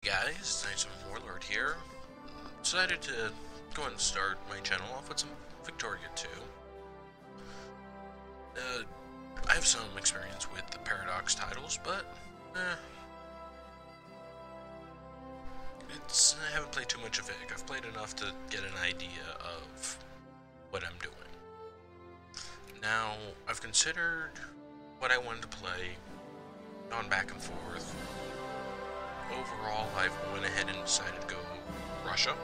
Guys, Nice Warlord here. Decided to go and start my channel off with some Victoria 2. I have some experience with the Paradox titles, but I haven't played too much of it. I've played enough to get an idea of what I'm doing. Now, I've considered what I wanted to play, gone back and forth. Overall, I've went ahead and decided to go Russia.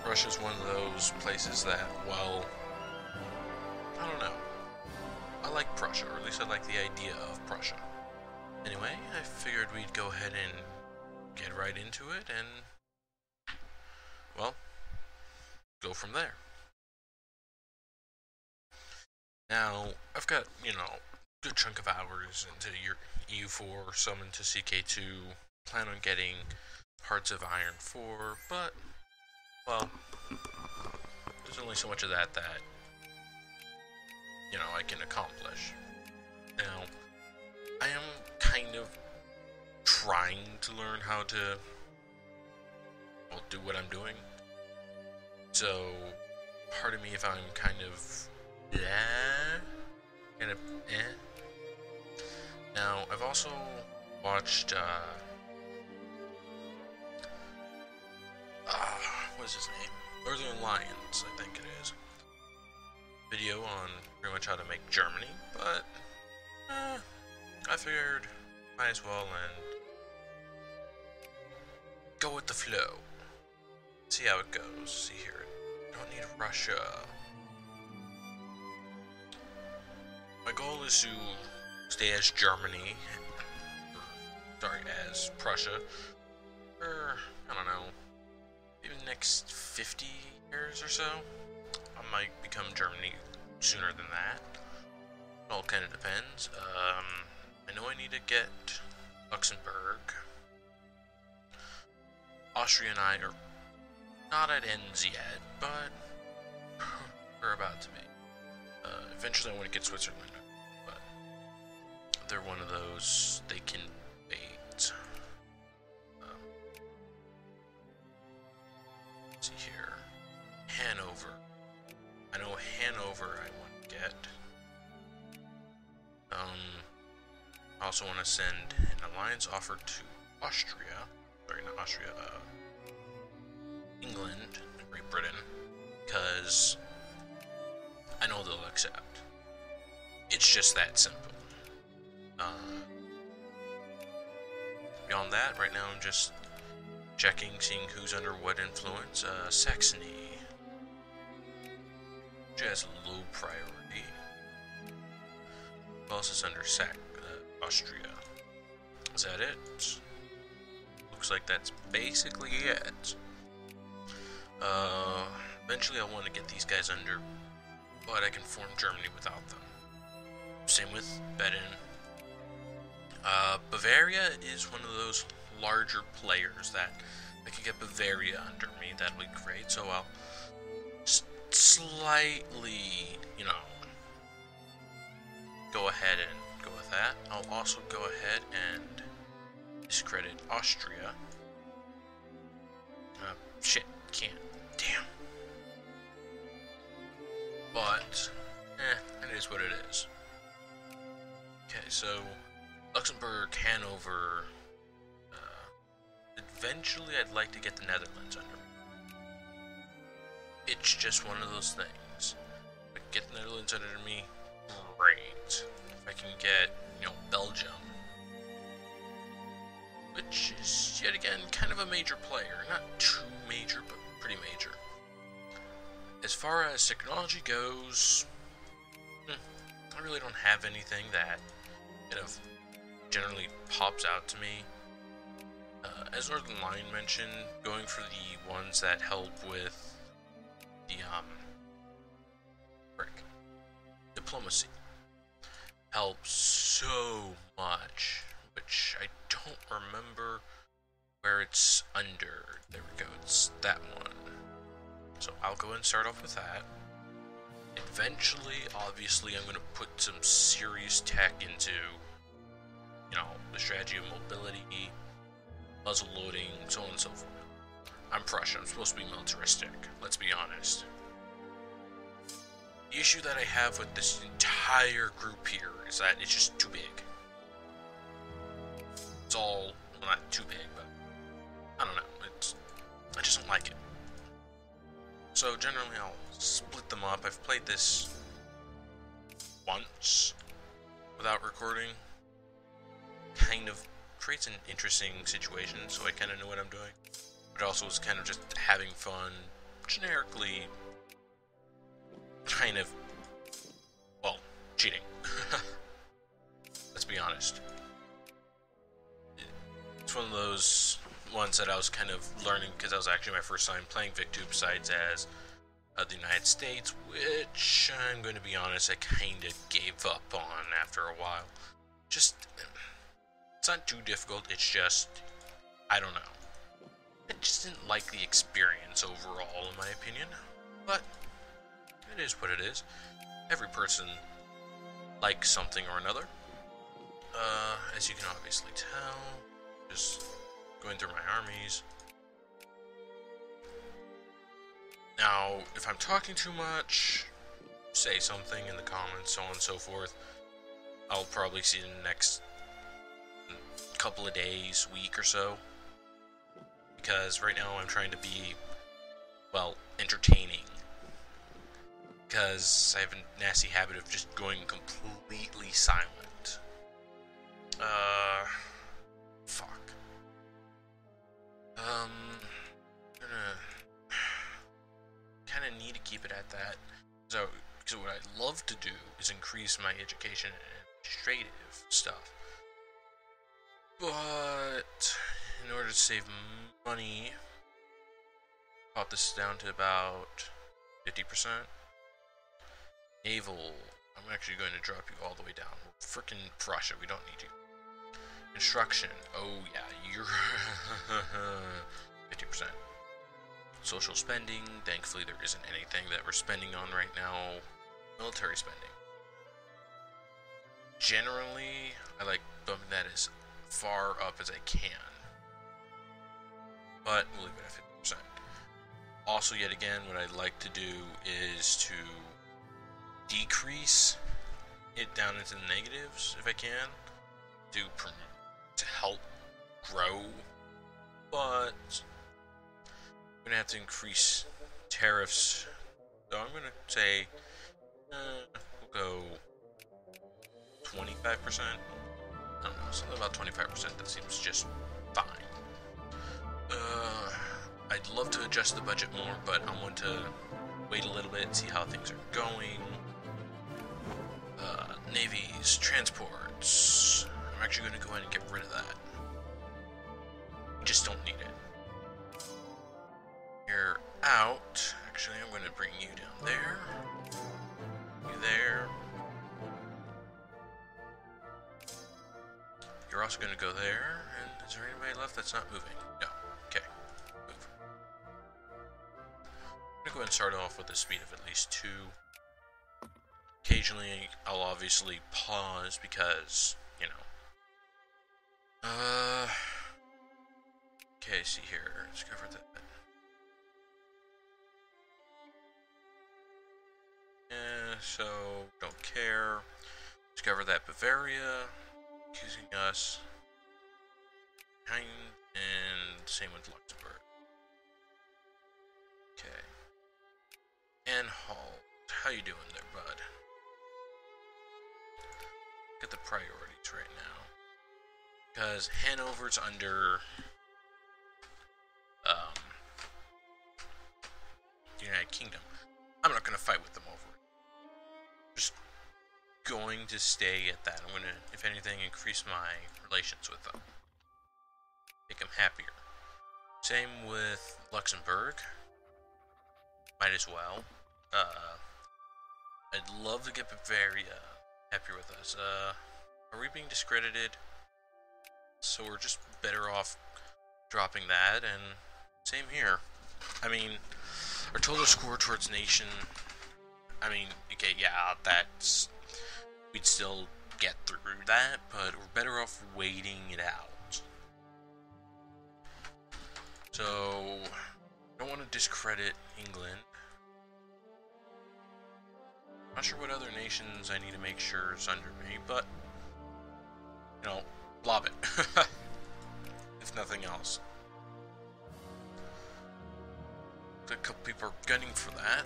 Russia's one of those places that, well, I don't know. I like Prussia, or at least I like the idea of Prussia. Anyway, I figured we'd go ahead and get right into it and, well, go from there. Now, I've got, a good chunk of hours into your EU4, summon to CK2, plan on getting Hearts of Iron 4, but, well, there's only so much of that I can accomplish. Now, I am kind of trying to learn how to, do what I'm doing. So, pardon me if I'm kind of Now, I've also watched, what is his name? Northern Lions, I think it is. Video on pretty much how to make Germany, but, I figured might as well and go with the flow. See how it goes. See here. Don't need Russia. My goal is to stay as Germany, as Prussia, for, I don't know, maybe the next 50 years or so. I might become Germany sooner than that. It all kind of depends. I know I need to get Luxembourg. Austria and I are not at ends yet, but we're about to be. Eventually I want to get Switzerland, but they're one of those they can bait. Let's see here. Hanover. I know Hanover I want to get. I also want to send an alliance offer to Austria. Sorry, not Austria, England, Great Britain, because I know they'll accept. It's just that simple. Beyond that, right now I'm just checking, seeing who's under what influence. Saxony, which has low priority. Who else is under Austria? Is that it? Looks like that's basically it. Eventually I'll want to get these guys under, but I can form Germany without them. Same with Baden. Bavaria is one of those larger players that I can get Bavaria under me. That'll be great. So I'll slightly, go ahead and go with that. I'll also go ahead and discredit Austria. Shit, can't. Damn. But, it is what it is. Okay, so Luxembourg, Hanover. Eventually, I'd like to get the Netherlands under me. It's just one of those things. If I can get the Netherlands under me, great. If I can get, Belgium, which is yet again kind of a major player, not too major, but pretty major. As far as technology goes, I really don't have anything that kind of generally pops out to me. As Northern Lion mentioned, going for the ones that help with the diplomacy helps so much, which I don't remember where it's under. There we go, it's that one. So I'll go and start off with that. Eventually, obviously, I'm going to put some serious tech into, the strategy of mobility, muzzle loading, so on and so forth. I'm Prussia, I'm supposed to be militaristic, let's be honest. The issue that I have with this entire group here is that it's just too big. It's all, well, not too big, but I don't know, I just don't like it. So generally I'll split them up. I've played this once without recording. Kind of creates an interesting situation, so I kind of know what I'm doing. But also is kind of just having fun, generically, kind of, well, cheating. Let's be honest. It's one of those ones that I was kind of learning because that was actually my first time playing VicTube besides as the United States, which I'm going to be honest, I kind of gave up on after a while. Just, it's not too difficult, it's just, I don't know. I just didn't like the experience overall, in my opinion. But, it is what it is. Every person likes something or another. As you can obviously tell, just going through my armies. Now, if I'm talking too much, say something in the comments, so on and so forth. I'll probably see it in the next couple of days, week or so. Because right now I'm trying to be, well, entertaining. Because I have a nasty habit of just going completely silent. Fuck. Kind of need to keep it at that. So what I'd love to do is increase my education and administrative stuff. But in order to save money, pop this down to about 50%. Naval, I'm actually going to drop you all the way down. Frickin' Prussia, we don't need you. Instruction, oh yeah, you're 50%. Social spending, thankfully there isn't anything that we're spending on right now. Military spending. Generally, I like bumping that as far up as I can. But we'll leave it at 50%. Also, yet again, what I'd like to do is to decrease it down into the negatives if I can, to help grow, but I'm going to have to increase tariffs, so I'm going to say, we'll go 25%, I don't know, something about 25%, that seems just fine. I'd love to adjust the budget more, but I want to wait a little bit and see how things are going. Navies, transports, I'm actually going to go ahead and get rid of that. We just don't need it. You're out. Actually, I'm going to bring you down there. You there. You're also going to go there. And is there anybody left that's not moving? No. Okay. Move. I'm going to go ahead and start off with a speed of at least 2. Occasionally, I'll obviously pause because, you know. Okay, see here. Let's cover that. Yeah, so, don't care. Discover that Bavaria, accusing us. And same with Luxembourg. Okay. And Hull. How you doing there, bud? Look at the priorities right now. Because Hanover's under the United Kingdom. I'm not going to fight with them over it. Just going to stay at that. I'm going to, if anything, increase my relations with them. Make them happier. Same with Luxembourg. Might as well. I'd love to get Bavaria happier with us. Are we being discredited? So we're just better off dropping that, and same here. I mean, our total score towards nation, I mean, okay, yeah, that's, we'd still get through that, but we're better off waiting it out. So, I don't want to discredit England. Not sure what other nations I need to make sure is under me, but, you know, blob it. If nothing else. A couple people are gunning for that.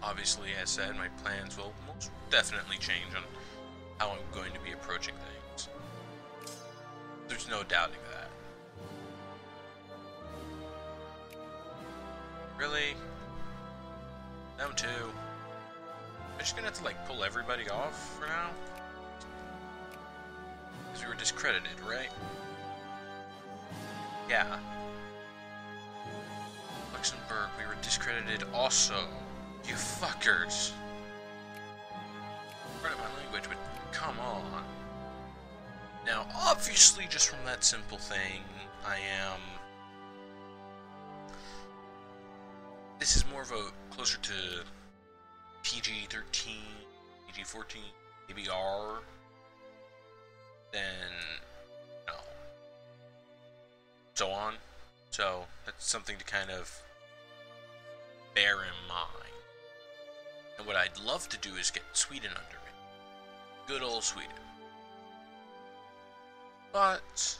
Obviously, as said, my plans will most definitely change on how I'm going to be approaching things. There's no doubting that. Really? Them too. I'm just gonna have to like pull everybody off for now? Because we were discredited, right? Yeah. Luxembourg, we were discredited also. You fuckers. Pardon my language, but come on. Now, obviously, just from that simple thing, I am... This is more of a closer to PG-13, PG-14, maybe R, than, you know, so on. So, that's something to kind of bear in mind. And what I'd love to do is get Sweden under me. Good old Sweden. But,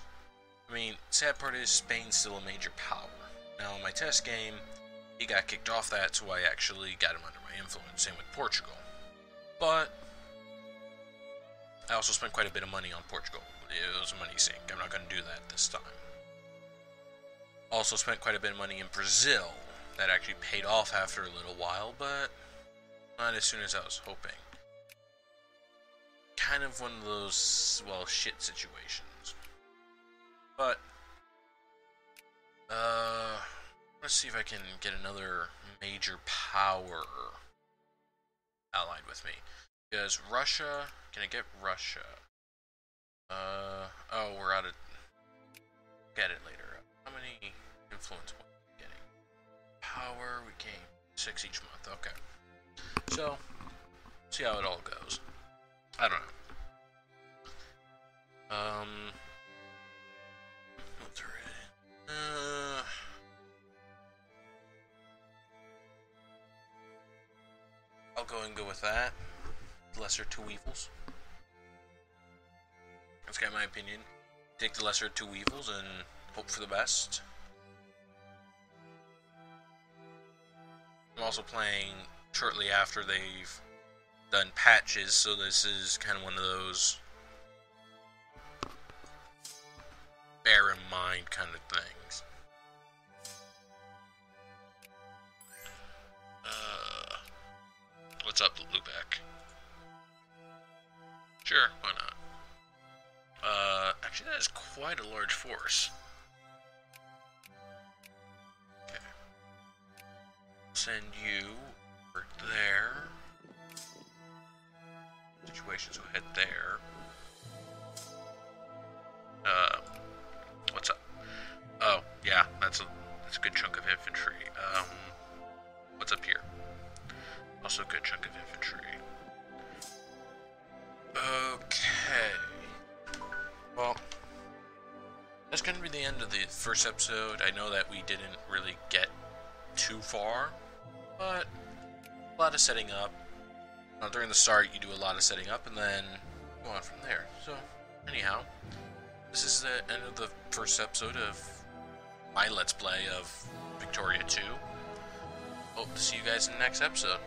I mean, sad part is Spain's still a major power. Now, in my test game, he got kicked off that, so I actually got him under my influence. Same with Portugal. But, I also spent quite a bit of money on Portugal. It was a money sink. I'm not going to do that this time. Also spent quite a bit of money in Brazil. That actually paid off after a little while, but not as soon as I was hoping. Kind of one of those, well, shit situations. But, let's see if I can get another major power allied with me. Because Russia, can I get Russia? Oh, we're out of, get it later. How many influence points are we getting? Power, we gain 6 each month, okay. So, see how it all goes. I don't know. I'll go and go with that. Lesser two evils. That's kind of my opinion. Take the lesser two evils and hope for the best. I'm also playing shortly after they've done patches, so this is kind of one of those bear in mind kind of things. What's up, Lubeck? Sure, why not? Actually that is quite a large force. Okay. Send you over there. Situations will head there. What's up? Oh, yeah, that's a good chunk of infantry. What's up here? Also a good chunk of infantry. Okay. Well, that's going to be the end of the first episode. I know that we didn't really get too far, but a lot of setting up. During the start, you do a lot of setting up, and then go on from there. So, anyhow, this is the end of the first episode of my Let's Play of Victoria 2. Hope to see you guys in the next episode.